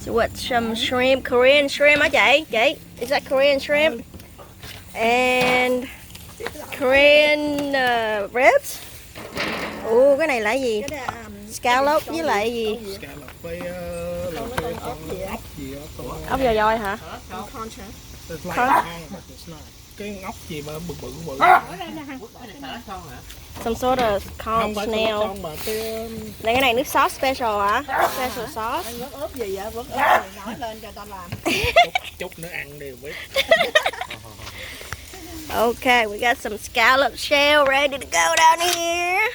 So what? Some shrimp, Korean shrimp hả chị? Is that Korean shrimp? And Korean ribs. Ồ, cái này là gì? Scallop với lại gì? Scallop với ốc gì đó. Ốc dò doi hả? Cái ốc gì mà bự. Some sort of conch snail. Này cái này nước sauce special hả? Special sauce. Vớt ướp gì vậy? Vớt ướp gì nói lên cho tao làm. Chút nữa ăn đều biết. Okay, we got some scallop shell ready to go down here.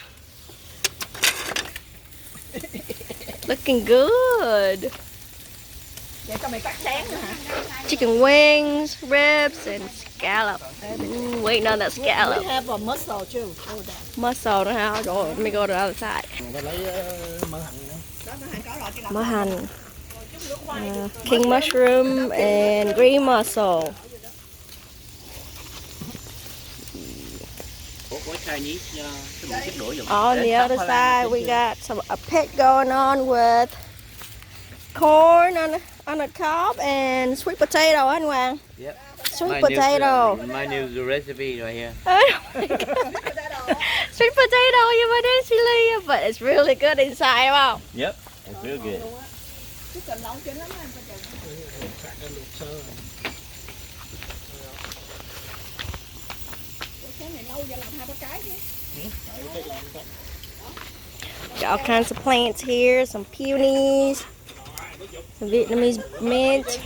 Looking good. Vậy cho mày cắt xén nữa hả? Chicken wings, ribs, and scallop. Waiting on that scallop. We have a mussel too. Mussel nữa hả? Rồi, let me go to the other side. Mình lấy mỡ hành nữa. Mỡ hành. King mushroom and green mussel. On the other side, we got a pit going on with corn on the cob and sweet potato, anh Hoàng. Yep. Sweet potato. My new recipe right here. Oh my God. Sweet potato nhưng mà đến chili, but it's really good inside, đúng không? Yep, it's real good. Got all kinds of plants here, some peonies, some Vietnamese mint,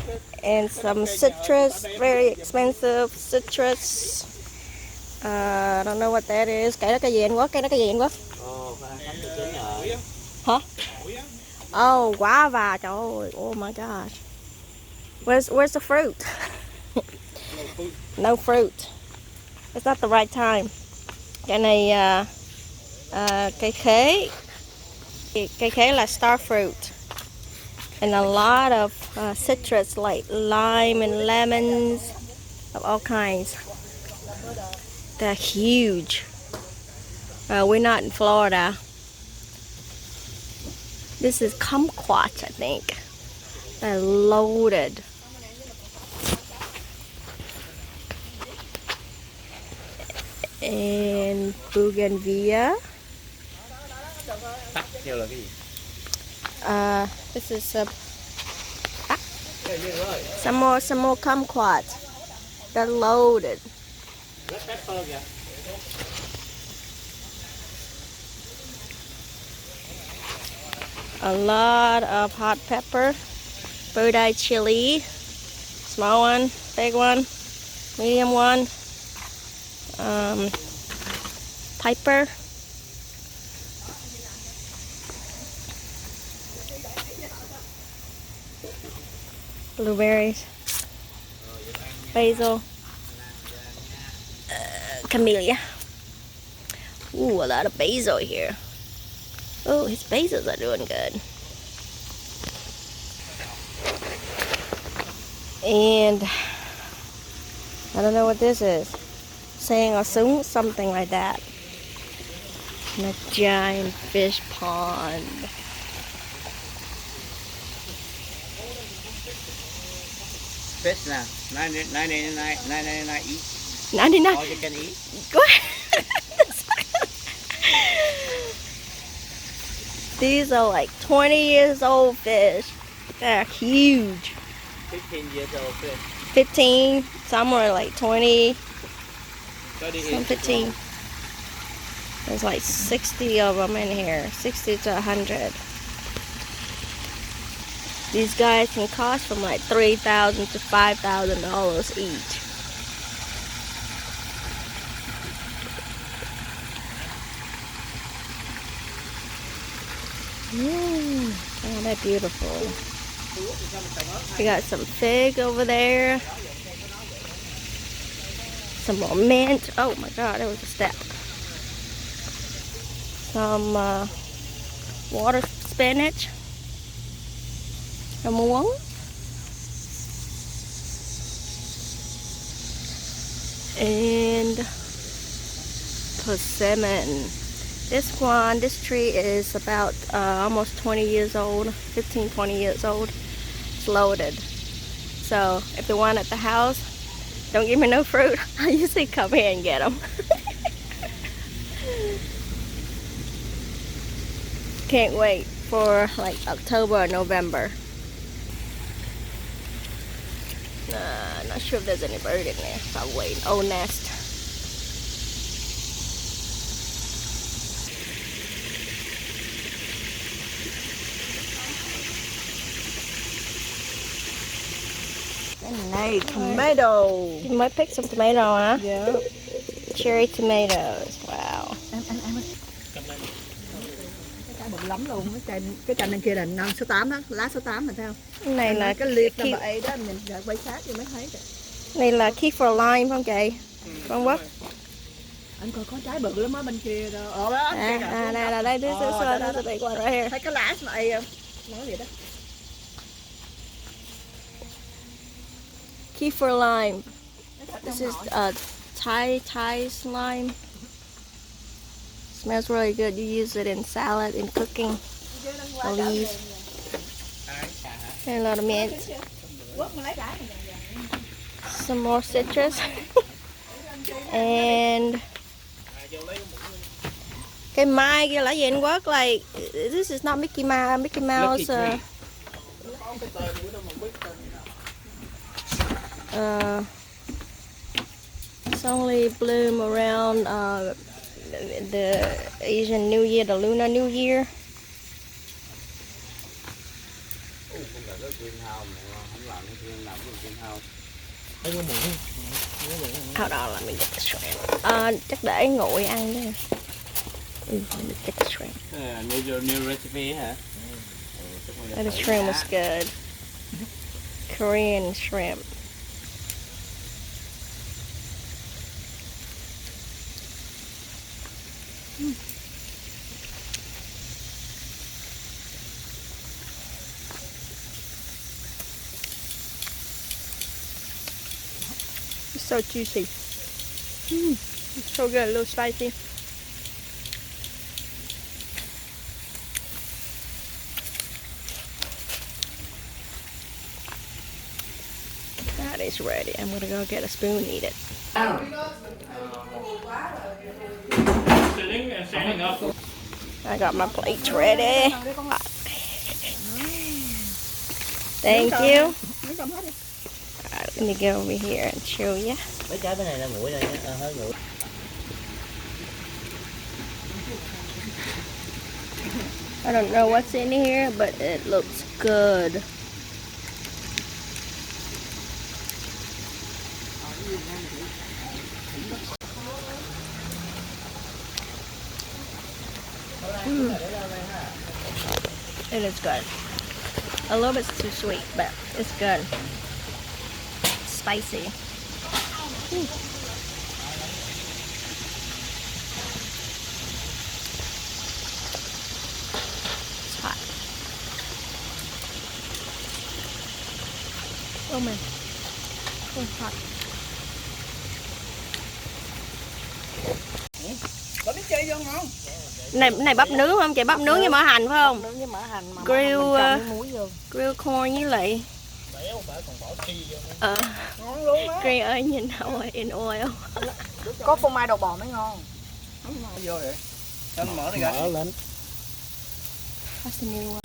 and some citrus, very expensive citrus. I don't know what that is. Cây đó cái gì anh Quốc? Cây đó cái gì anh Quốc? Hả? Oh, guava. Trời ơi. Oh my gosh. Where's the fruit? No fruit. It's not the right time. Cái này cây khế. Cây khế là star fruit. And a lot of citrus like lime and lemons of all kinds. They're huge. We're not in Florida. This is kumquat, I think. They're loaded. And bougainvillea. Tắc theo là cái gì? This is some more kumquat. They're loaded. A lot of hot pepper, bird-eye chili, small one, big one, medium one, pepper, blueberries, basil, camellia. Ooh, a lot of basil here. Oh, his basils are doing good. And I don't know what this is. Saying or something like that. And a giant fish pond. Fish now, 99 each. 99. All you can eat. Go ahead. These are like 20 years old fish. They're huge. 15 years old fish. 15, some are like 20, 30 some 15. There's like 60 of them in here, 60 to 100. These guys can cost from like $3,000 to $5,000 each. Oh, they're beautiful. We got some fig over there. Some more mint. Oh my God, there was a step. Some water spinach. Some muống. And persimmon. This tree is about almost 20 years old, 15, 20 years old. It's it's loaded. So if the one at the house don't give me no fruit, I usually come here and get them. Can't wait for like October or November. Not sure if there's any bird in there. I'll wait. Old nest. Cái này tomato. You might pick some tomato, huh? Dạ. Cherry tomatoes. Wow. Em. Cái bự lắm luôn. Cái chanh bên kia là năm số 8 đó, lá số 8 mình thấy không? Cái này là cái liệp number 8 đó, mình quay sát vô mới thấy được. Này là kefir lime không chị? Con Quốc. Anh coi có trái bự lắm á bên kia đó. Đó. Đây là đây, this is the big one right here. Thấy cái lá này không? Nói vậy đó. Kefir lime. This is Thai lime. Smells really good. You use it in salad, in cooking. Olive. And a lot of mint. Some more citrus. And cái mai kia là gì anh Quốc? Like this is not Mickey Mouse. It's only bloom around the Asian New Year, the Lunar New Year. Hold on, let me get the shrimp. Chắc để nguội ăn đó. Let me get the shrimp. New recipe hả? The shrimp was good. Korean shrimp. It's so juicy. It's so good, a little spicy. That is ready. I'm gonna go get a spoon and eat it. I got my plates ready. Thank you. Let me go over here and show you. Mấy trái bên này là nguội rồi nha, hơi nguội. I don't know what's in here, but it looks good. It is good. A little bit too sweet, but it's good. Spicy. It's hot. Oh man. Oh, it's hot. Có biết chơi vô không? Này bắp nướng không chị? Bắp nướng với mỡ hành phải không? Nướng với mỡ hành mà Grilled corn với lại Green onion in oil. có phô mai đậu bò mới ngon. Vô vậy. Anh mở đi ra. What's the new one?